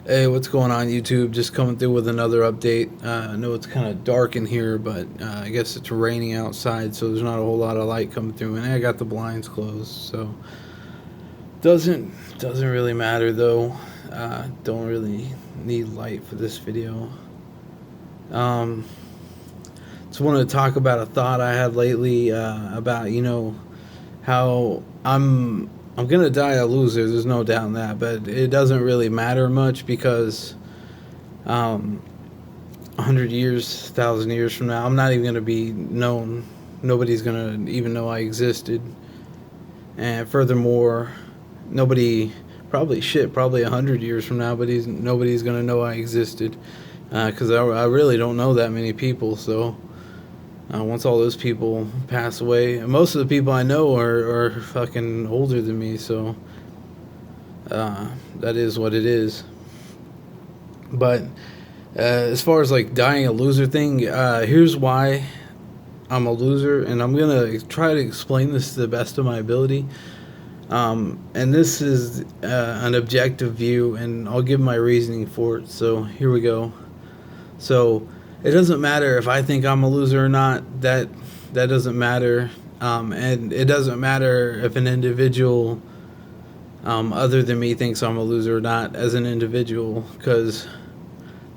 Hey, what's going on, YouTube? Just coming through with another update. I know it's kind of dark in here, but I guess it's raining outside, so there's not a whole lot of light coming through. And I got the blinds closed, so doesn't really matter though. Don't really need light for this video. Um, just wanted to talk about a thought I had lately about how I'm gonna die a loser. There's no doubt in that, but it doesn't really matter much because 100 years, 1,000 years from now, I'm not even gonna be known. Nobody's gonna even know I existed. And furthermore, nobody probably 100 years from now, but nobody's gonna know I existed because I really don't know that many people. So once all those people pass away, and most of the people I know are fucking older than me, so that is what it is. But as far as like dying a loser thing, here's why I'm a loser, and I'm gonna try to explain this to the best of my ability. And this is an objective view, and I'll give my reasoning for it. So here we go. So it doesn't matter if I think I'm a loser or not. That doesn't matter, and it doesn't matter if an individual other than me thinks I'm a loser or not as an individual, because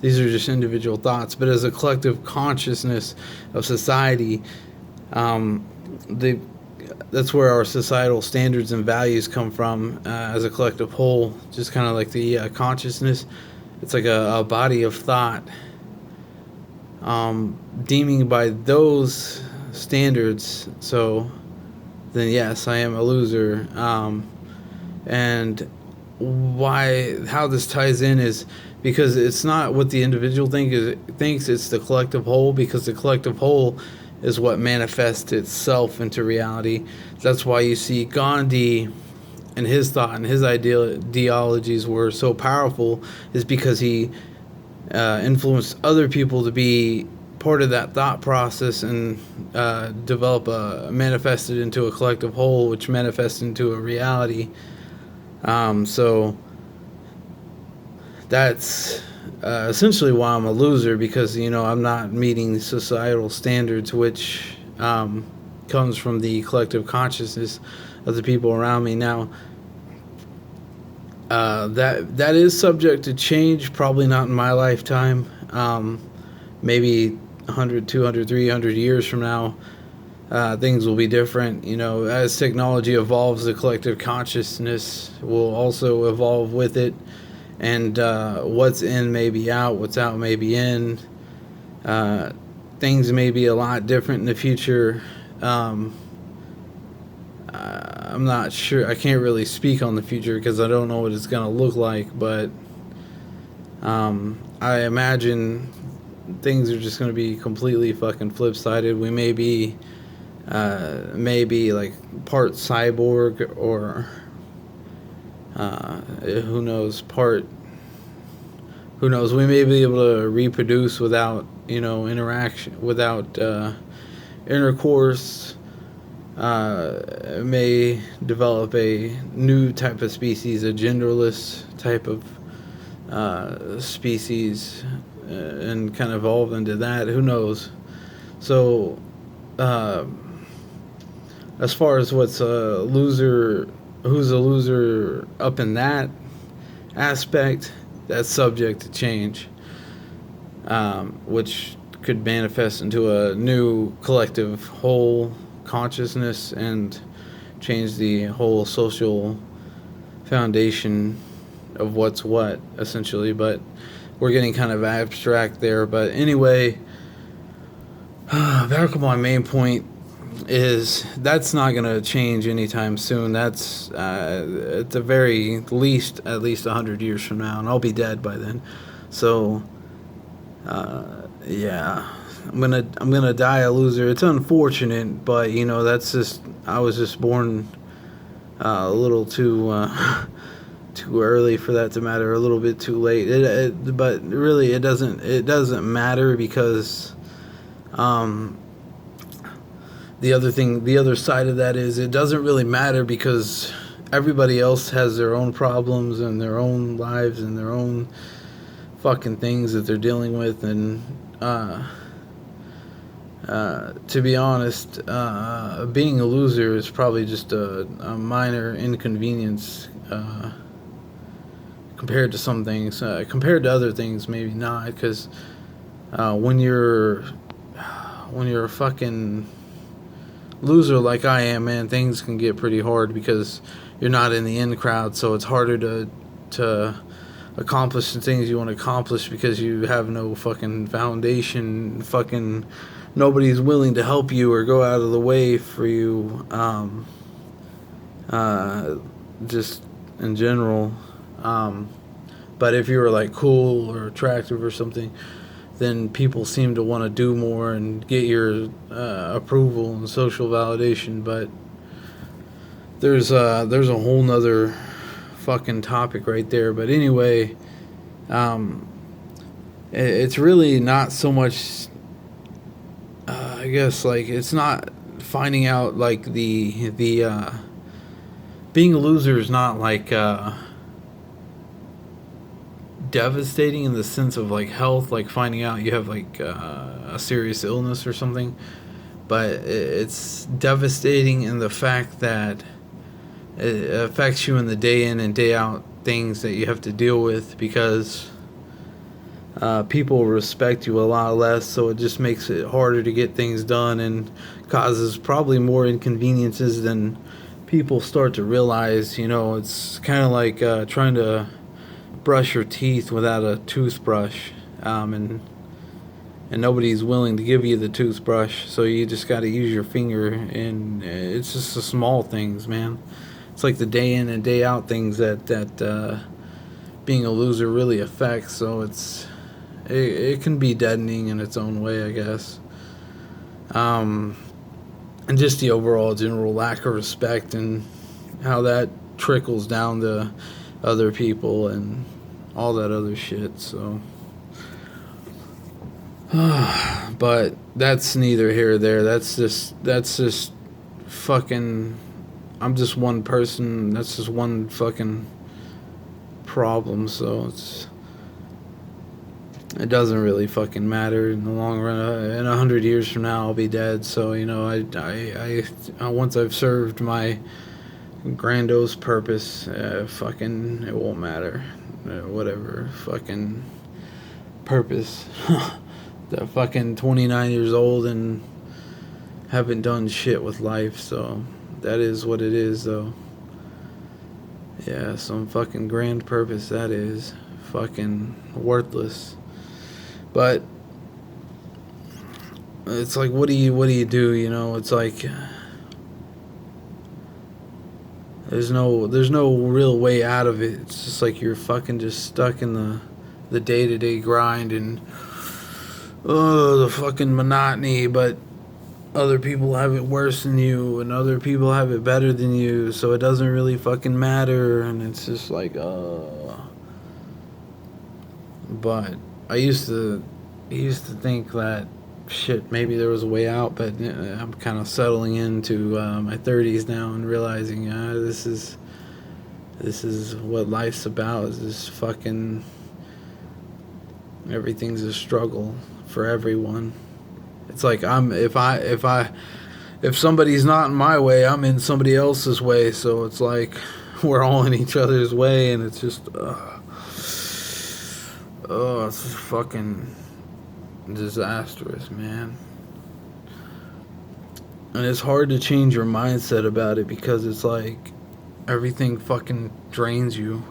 these are just individual thoughts. But as a collective consciousness of society, that's where our societal standards and values come from as a collective whole. Just kind of like the consciousness. It's like a body of thought. Deeming by those standards, so then yes, I am a loser. And how this ties in is because it's not what the individual thinks, it's the collective whole, because the collective whole is what manifests itself into reality. That's why you see Gandhi and his thought and his ideologies were so powerful, is because he influence other people to be part of that thought process and manifested into a collective whole, which manifests into a reality. So that's essentially why I'm a loser, because I'm not meeting societal standards, which comes from the collective consciousness of the people around me. Now that is subject to change, probably not in my lifetime. Maybe 100, 200, 300 years from now, things will be different. As technology evolves, the collective consciousness will also evolve with it, and what's in may be out, what's out may be in. Things may be a lot different in the future. I'm not sure. I can't really speak on the future because I don't know what it's going to look like, but I imagine things are just going to be completely fucking flip-sided. We may be like part cyborg, or who knows, we may be able to reproduce without interaction, without intercourse. May develop a new type of species, a genderless type of species, and kind of evolve into that. Who knows? So as far as who's a loser up in that aspect, that's subject to change, which could manifest into a new collective whole consciousness and change the whole social foundation of what's what, essentially. But we're getting kind of abstract there. But anyway, back on my main point is that's not going to change anytime soon. That's at the very least, at least 100 years from now, and I'll be dead by then. So yeah, I'm gonna die a loser. It's unfortunate, but that's just, I was just born a little too too early for that to matter, a little bit too late. But really, it doesn't matter, because the other side of that is, it doesn't really matter, because everybody else has their own problems and their own lives and their own fucking things that they're dealing with, and to be honest, being a loser is probably just a minor inconvenience compared to some things. Compared to other things, maybe not, because when you're a fucking loser like I am, man, things can get pretty hard because you're not in the in crowd, so it's harder to accomplish the things you want to accomplish because you have no fucking foundation. Fucking nobody's willing to help you or go out of the way for you. Just in general. But if you were like cool or attractive or something, then people seem to want to do more and get your approval and social validation. But there's a whole nother fucking topic right there. But anyway, it's really not so much. I guess like it's not finding out like the being a loser is not like devastating in the sense of like health, like finding out you have like a serious illness or something, but it's devastating in the fact that it affects you in the day in and day out things that you have to deal with, because people respect you a lot less, so it just makes it harder to get things done and causes probably more inconveniences than people start to realize. You know, it's kind of like trying to brush your teeth without a toothbrush, and nobody's willing to give you the toothbrush, so you just got to use your finger, and it's just the small things, man. It's like the day in and day out things that being a loser really affects. So it can be deadening in its own way, I guess. And just the overall general lack of respect and how that trickles down to other people and all that other shit. So but that's neither here or there. That's just fucking, I'm just one person. That's just one fucking problem. So it doesn't really fucking matter in the long run. In 100 years from now, I'll be dead. So, you know, I once I've served my grandiose purpose, fucking, it won't matter. Whatever fucking purpose. The fucking 29 years old and haven't done shit with life. So that is what it is, though. Yeah, some fucking grand purpose that is. Fucking worthless. But it's like, what do you do, you know? It's like there's no real way out of it. It's just like you're fucking just stuck in the day-to-day grind and the fucking monotony, but other people have it worse than you and other people have it better than you, so it doesn't really fucking matter, and it's just like but I used to think that shit, maybe there was a way out, but I'm kind of settling into my 30s now and realizing this is what life's about. Is this fucking everything's a struggle for everyone. It's like if somebody's not in my way, I'm in somebody else's way, so it's like we're all in each other's way, and it's just it's just fucking disastrous, man. And it's hard to change your mindset about it because it's like everything fucking drains you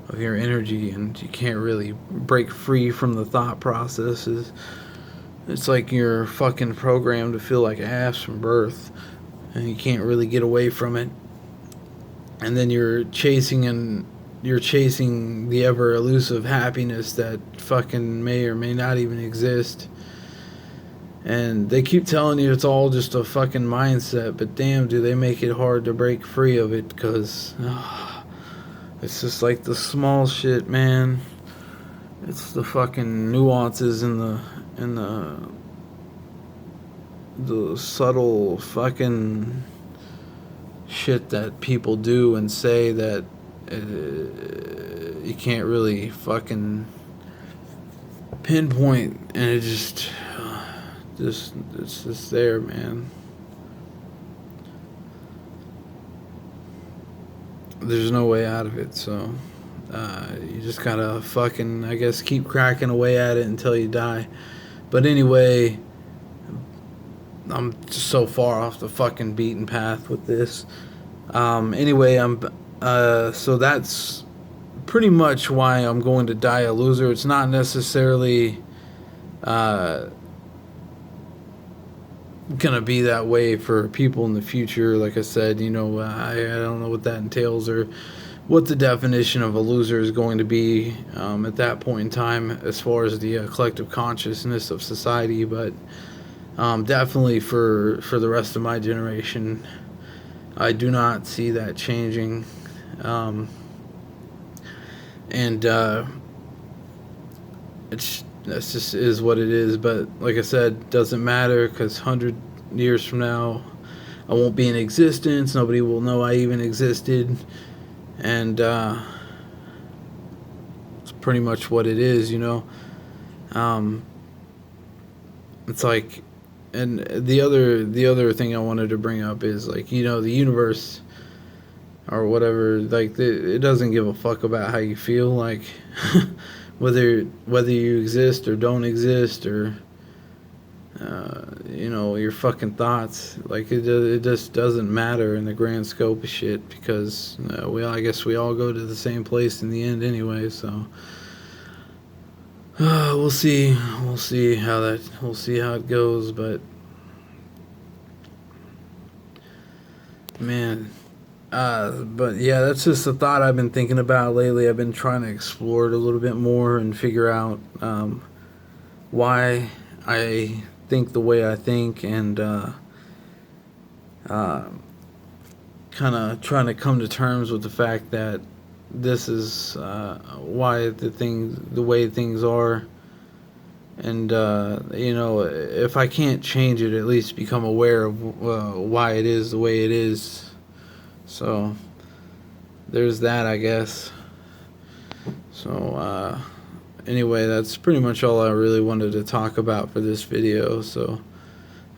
of your energy, and you can't really break free from the thought processes. It's like you're fucking programmed to feel like ass from birth, and you can't really get away from it. And then you're chasing the ever elusive happiness that fucking may or may not even exist. And they keep telling you it's all just a fucking mindset, but damn, do they make it hard to break free of it, because it's just like the small shit, man. It's the fucking nuances in the subtle fucking shit that people do and say that you can't really fucking pinpoint, and it just it's just there, man. There's no way out of it, so you just gotta fucking, I guess, keep cracking away at it until you die. But anyway, I'm just so far off the fucking beaten path with this. Anyway, so that's pretty much why I'm going to die a loser. It's not necessarily gonna be that way for people in the future. Like I said, I don't know what that entails or what the definition of a loser is going to be at that point in time as far as the collective consciousness of society. But definitely for the rest of my generation, I do not see that changing. And that's just is what it is. But like I said, doesn't matter, because 100 years from now, I won't be in existence. Nobody will know I even existed, and it's pretty much what it is, It's like, and the other thing I wanted to bring up is, like, the universe or whatever, like, it doesn't give a fuck about how you feel, like whether you exist or don't exist, or your fucking thoughts. Like, it just doesn't matter in the grand scope of shit, because I guess we all go to the same place in the end anyway. So we'll see how it goes. But man, but yeah, that's just a thought I've been thinking about lately. I've been trying to explore it a little bit more and figure out why I think the way I think, and kind of trying to come to terms with the fact that this is why the way things are. And if I can't change it, at least become aware of why it is the way it is. So there's that, I guess. So anyway, that's pretty much all I really wanted to talk about for this video. So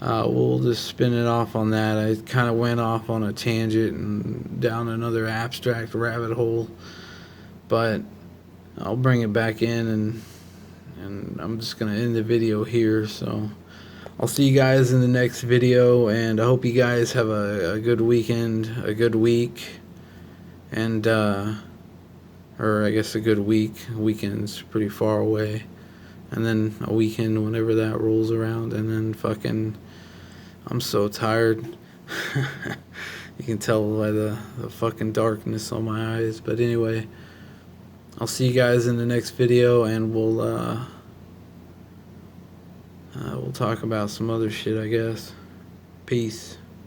we'll just spin it off on that. I kind of went off on a tangent and down another abstract rabbit hole, but I'll bring it back in, and I'm just gonna end the video here. So I'll see you guys in the next video, and I hope you guys have a good weekend, a good week, and or I guess a good week. Weekend's pretty far away, and then a weekend whenever that rolls around, and then fucking, I'm so tired. You can tell by the fucking darkness on my eyes. But anyway, I'll see you guys in the next video, and we'll talk about some other shit, I guess. Peace.